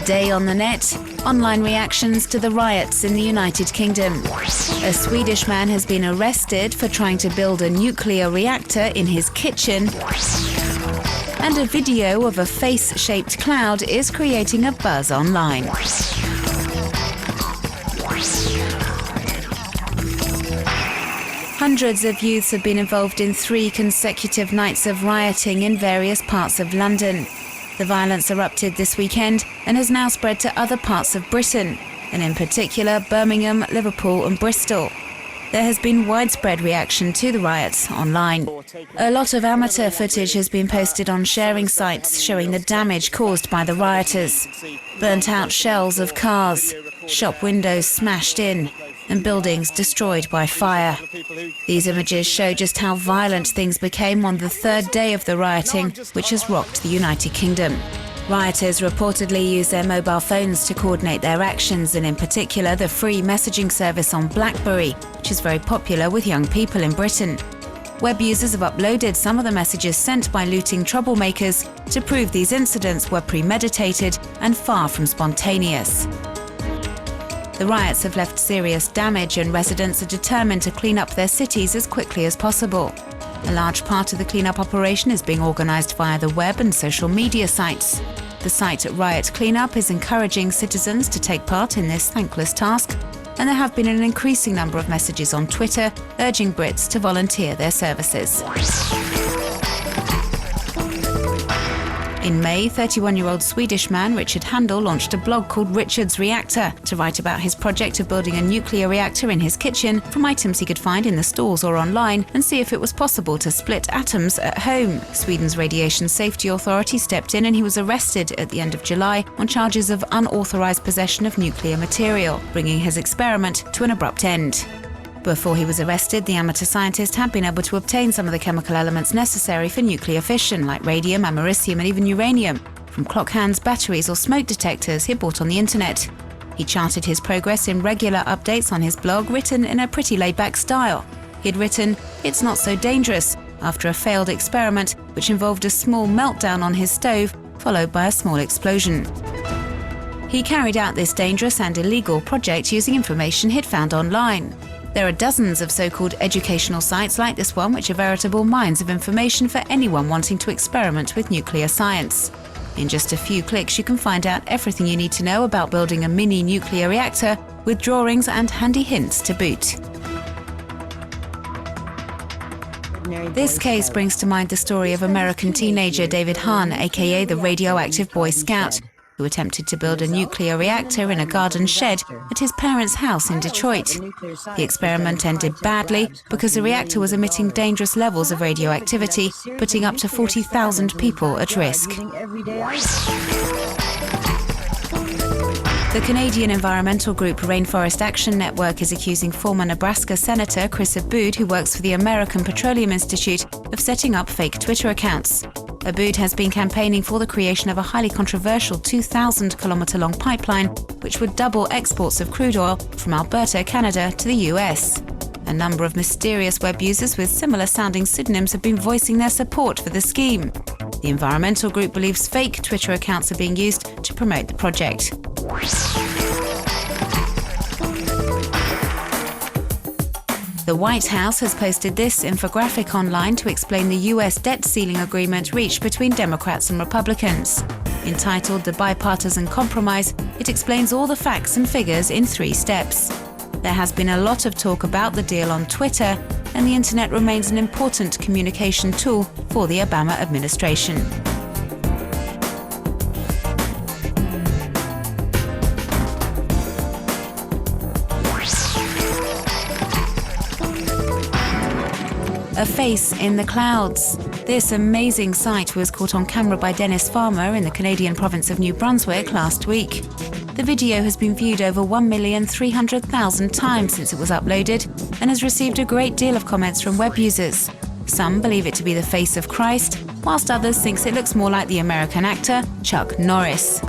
Today on the net, online reactions to the riots in the United Kingdom. A Swedish man has been arrested for trying to build a nuclear reactor in his kitchen. And a video of a face-shaped cloud is creating a buzz online. Hundreds of youths have been involved in 3 consecutive nights of rioting in various parts of London. The violence erupted this weekend and has now spread to other parts of Britain, and in particular Birmingham, Liverpool and Bristol. There has been widespread reaction to the riots online. A lot of amateur footage has been posted on sharing sites showing the damage caused by the rioters. Burnt-out shells of cars, shop windows smashed in, and buildings destroyed by fire. These images show just how violent things became on the 3rd day of the rioting, which has rocked the United Kingdom. Rioters reportedly used their mobile phones to coordinate their actions, and in particular the free messaging service on BlackBerry, which is very popular with young people in Britain. Web users have uploaded some of the messages sent by looting troublemakers to prove these incidents were premeditated and far from spontaneous. The riots have left serious damage, and residents are determined to clean up their cities as quickly as possible. A large part of the cleanup operation is being organised via the web and social media sites. The site Riot Cleanup is encouraging citizens to take part in this thankless task, and there have been an increasing number of messages on Twitter urging Brits to volunteer their services. In May, 31-year-old Swedish man Richard Handel launched a blog called Richard's Reactor to write about his project of building a nuclear reactor in his kitchen from items he could find in the stores or online, and see if it was possible to split atoms at home. Sweden's Radiation Safety Authority stepped in, and he was arrested at the end of July on charges of unauthorized possession of nuclear material, bringing his experiment to an abrupt end. Before he was arrested, the amateur scientist had been able to obtain some of the chemical elements necessary for nuclear fission, like radium, americium and even uranium, from clock hands, batteries or smoke detectors he bought on the internet. He charted his progress in regular updates on his blog, written in a pretty laid-back style. He'd written, "It's not so dangerous," after a failed experiment which involved a small meltdown on his stove, followed by a small explosion. He carried out this dangerous and illegal project using information he'd found online. There are dozens of so-called educational sites like this one, which are veritable mines of information for anyone wanting to experiment with nuclear science. In just a few clicks, you can find out everything you need to know about building a mini nuclear reactor, with drawings and handy hints to boot. This case brings to mind the story of American teenager David Hahn, aka the radioactive Boy Scout, who attempted to build a nuclear reactor in a garden shed at his parents' house in Detroit. The experiment ended badly because the reactor was emitting dangerous levels of radioactivity, putting up to 40,000 people at risk. The Canadian environmental group Rainforest Action Network is accusing former Nebraska Senator Chris Abood, who works for the American Petroleum Institute, of setting up fake Twitter accounts. Abood has been campaigning for the creation of a highly controversial 2,000-kilometre-long pipeline which would double exports of crude oil from Alberta, Canada to the US. A number of mysterious web users with similar-sounding pseudonyms have been voicing their support for the scheme. The environmental group believes fake Twitter accounts are being used to promote the project. The White House has posted this infographic online to explain the US debt ceiling agreement reached between Democrats and Republicans. Entitled The Bipartisan Compromise, it explains all the facts and figures in 3 steps. There has been a lot of talk about the deal on Twitter, and the internet remains an important communication tool for the Obama administration. A face in the clouds. This amazing sight was caught on camera by Dennis Farmer in the Canadian province of New Brunswick last week. The video has been viewed over 1,300,000 times since it was uploaded and has received a great deal of comments from web users. Some believe it to be the face of Christ, whilst others think it looks more like the American actor Chuck Norris.